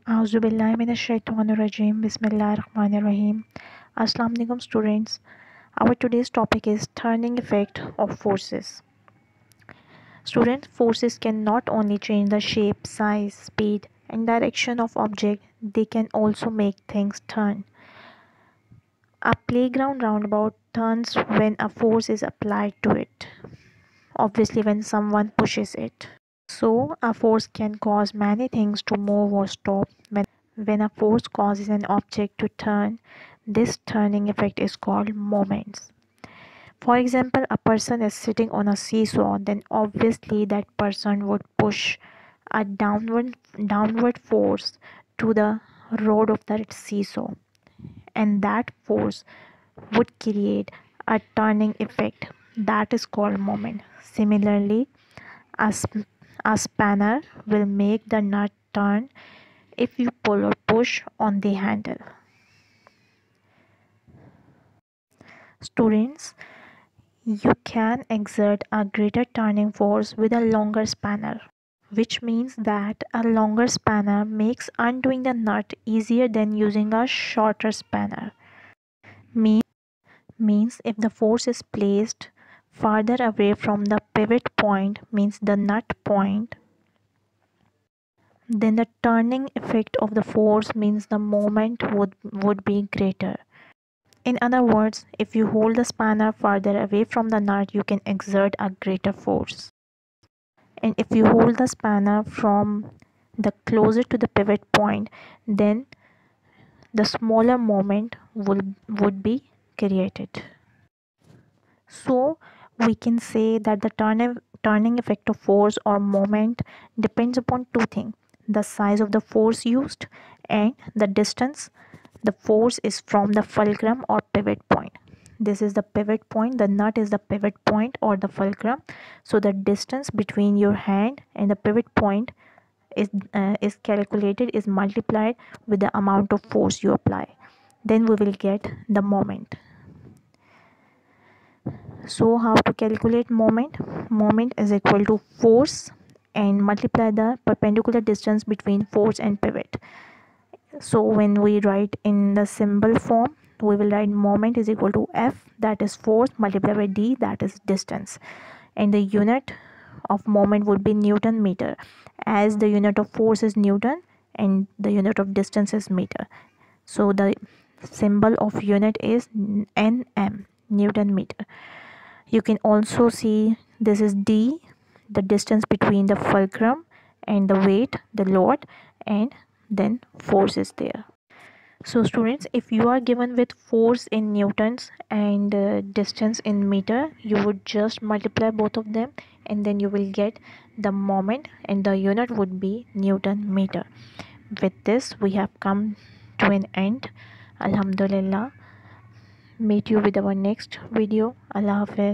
Auzubillahiminash-shaytanir-rajim. Bismillahir-rahmanir-rahim. Assalamu alaikum students. Our today's topic is turning effect of forces. Students, forces can not only change the shape, size, speed, and direction of object, they can also make things turn. A playground roundabout turns when a force is applied to it. Obviously, when someone pushes it. So, a force can cause many things to move or stop. When a force causes an object to turn, this turning effect is called moments. For example, a person is sitting on a seesaw, then obviously that person would push a downward force to the rod of that seesaw, and that force would create a turning effect that is called moment. Similarly, a spanner will make the nut turn if you pull or push on the handle. Students, you can exert a greater turning force with a longer spanner, which means that a longer spanner makes undoing the nut easier than using a shorter spanner. Means if the force is placed farther away from the pivot point, means the nut point, then the turning effect of the force means the moment would be greater. In other words, if you hold the spanner farther away from the nut, you can exert a greater force. And if you hold the spanner from the closer to the pivot point, then the smaller moment would be created. So we can say that the turning effect of force or moment depends upon two things: the size of the force used and the distance the force is from the fulcrum or pivot point. This is the pivot point, the nut is the pivot point or the fulcrum. So the distance between your hand and the pivot point is calculated, is multiplied with the amount of force you apply. Then we will get the moment. So how to calculate moment? Moment is equal to force and multiply the perpendicular distance between force and pivot. So when we write in the symbol form, we will write moment is equal to F, that is force, multiplied by D, that is distance. And the unit of moment would be Newton meter, as the unit of force is Newton and the unit of distance is meter. So the symbol of unit is Nm, Newton meter. You can also see this is D, the distance between the fulcrum and the weight, the load, and then force is there. So students, if you are given with force in newtons and distance in meter, you would just multiply both of them and then you will get the moment, and the unit would be Newton meter. With this we have come to an end. Alhamdulillah. Meet you with our next video. Allah Hafiz.